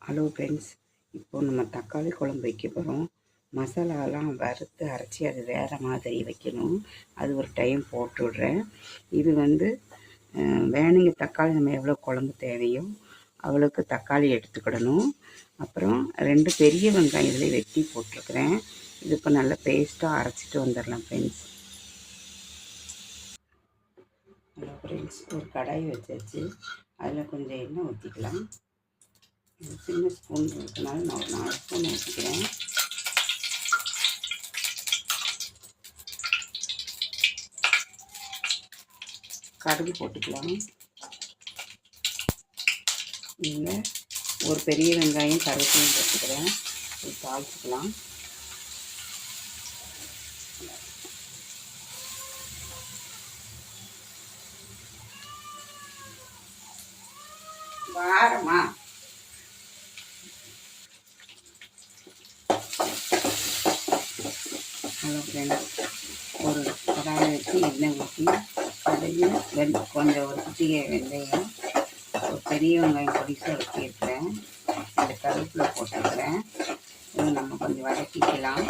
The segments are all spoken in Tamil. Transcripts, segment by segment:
ஹலோ ஃப்ரெண்ட்ஸ், இப்போது நம்ம தக்காளி குழம்பு வைக்க போகிறோம். மசாலாலாம் வறுத்து அரைச்சி அது வேறு மாதிரி வைக்கணும். அது ஒரு டைம் போட்டு விட்றேன். இது வேணுங்க தக்காளி நம்ம எவ்வளோ குழம்பு தேவையோ அவ்வளோக்கு தக்காளி எடுத்துக்கிடணும். அப்புறம் 2 பெரிய வெங்காயம் இதில் வெட்டி போட்டிருக்கிறேன். இது இப்போ நல்லா பேஸ்ட்டாக அரைச்சிட்டு வந்துடலாம் ஃப்ரெண்ட்ஸ். ஹலோ ஃப்ரெண்ட்ஸ், ஒரு கடாய் வச்சாச்சு. அதில் கொஞ்சம் எண்ணெய் ஊற்றிக்கலாம். சின்ன ஸ்பூன் இருக்கனால நான் ஒரு 4 ஸ்பூன் ஊற்றிக்கிறேன். கடுகு போட்டுக்கலாம். இதில் ஒரு பெரிய வெங்காயம் கருவேப்பிலையும் போட்டுக்கிறேன். இது தாளிச்சிக்கலாம். வாரமா ஹலோ ஃப்ரெண்ட்ஸ், ஒரு கடாயை வச்சு எண்ணெய் ஊற்றி அதில் கொஞ்சம் ஒரு குட்டிகை வெந்தயம், ஒரு பெரிய வெங்காயம் பொடிசாக வச்சுருக்கிறேன். இந்த கருவேப்பிலை போட்டுக்கிறேன். இதை நம்ம கொஞ்சம் வதக்கிக்கலாம்.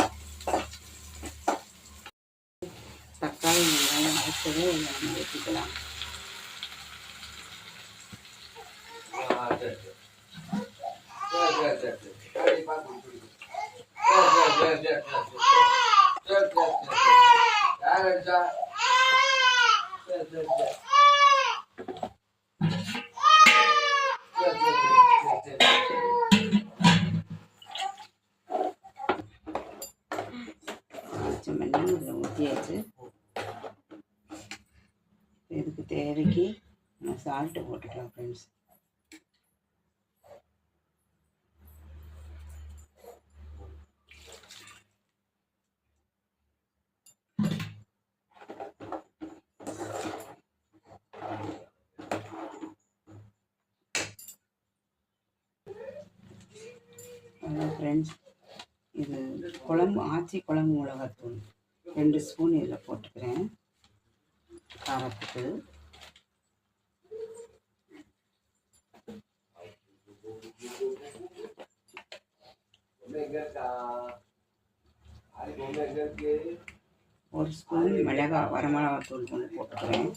தக்காளி வெங்காயம் வறுத்ததை இதை நம்ம ஊற்றிக்கலாம். இதில் ஊற்றியாச்சு. இதுக்கு தேவைக்கு நம்ம சால்ட்டு போட்டுக்கலாம் ஃப்ரெண்ட்ஸ். ஹலோ ஃப்ரெண்ட்ஸ், இது ஆச்சி குழம்பு மிளகாத்தூள் 2 ஸ்பூன் இதில் போட்டுக்கிறேன் காரத்துக்கு. ஒரு ஸ்பூன் வரமிளகாத்தூள் கொண்டு போட்டுக்கிறேன்.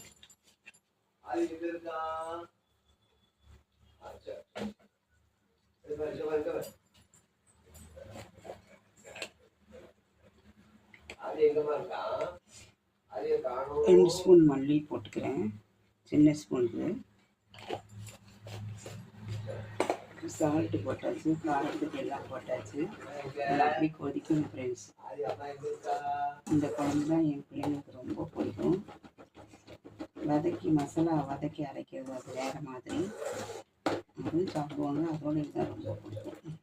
ரெண்டு ஸ்பூன் மல்லி போட்டுக்கிறேன், சின்ன ஸ்பூனுக்கு. சால்ட்டு போட்டாச்சு, காரத்துக்கு எல்லாம் போட்டாச்சு. எல்லாம் அப்படி கொதிக்கணும் ஃப்ரெண்ட்ஸ். இந்த குழம்பு தான் என் பிள்ளைங்களுக்கு ரொம்ப பிடிக்கும். மசாலா வதக்கி அரைக்கிறது அது வேறு மாதிரி, அதுவும் சாப்பிடுவாங்க. அதோட இதுதான் ரொம்ப பிடிக்கும்.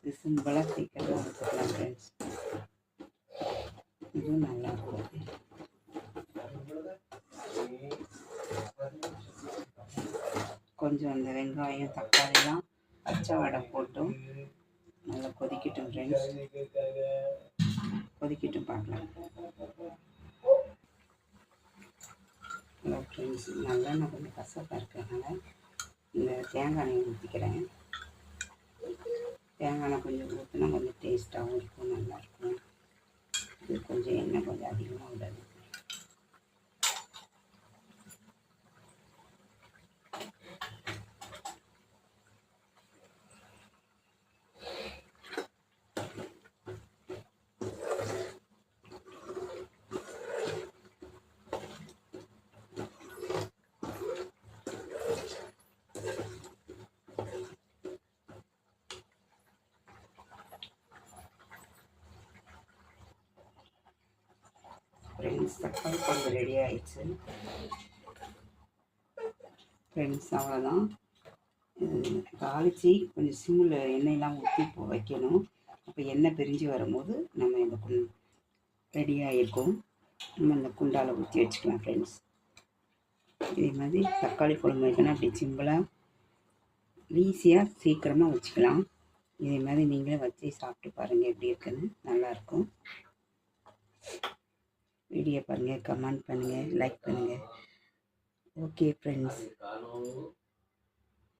இது சிம்பிளாக சீக்கிரம் வச்சுக்கலாம் ஃப்ரெண்ட்ஸ். இதுவும் நல்லாயிருக்கும். கொஞ்சம் அந்த வெங்காயம் தக்காளிலாம் பச்சை வடை போட்டும் நல்லா கொதிக்கட்டும் ஃப்ரெண்ட்ஸ். கொதிக்கட்டும் பார்க்கலாம். ஹலோ ஃப்ரெண்ட்ஸ், நல்லெண்ணெய் கொஞ்சம் கசப்பாக இருக்கிறதுனால இந்த தேங்காய் எண்ணெய் ஊற்றிக்கிறேன். தேங்காய் எண்ணெய் கொஞ்சம் ஊற்றினா கொஞ்சம் டேஸ்ட்டாகவும் இருக்கும், நல்லாயிருக்கும். இது கொஞ்சம் எண்ணெய் கொஞ்சம் அதிகமாக விடாது. ஃப்ரெண்ட்ஸ், தக்காளி குழம்பு ரெடி ஆயிடுச்சு ஃப்ரெண்ட்ஸ். அவ்வளோதான். தாளித்து கொஞ்சம் சிம்மில் எண்ணெயெல்லாம் ஊற்றி வைக்கணும். அப்போ எண்ணெய் பிரிஞ்சு வரும்போது நம்ம இந்த ரெடியாக இருக்கும். நம்ம இந்த குண்டால் ஊற்றி வச்சுக்கலாம் ஃப்ரெண்ட்ஸ். இதே மாதிரி தக்காளி குழம்பு வைக்கணும். அப்படி சிம்பிளாக ஈஸியாக சீக்கிரமாக வச்சுக்கலாம். இதே மாதிரி நீங்களே வச்சு சாப்பிட்டு பாருங்கள் எப்படி இருக்குன்னு. நல்லாயிருக்கும். வீடியோ பாருங்கள், கமெண்ட் பண்ணுங்கள், லைக் பண்ணுங்கள். Okay friends.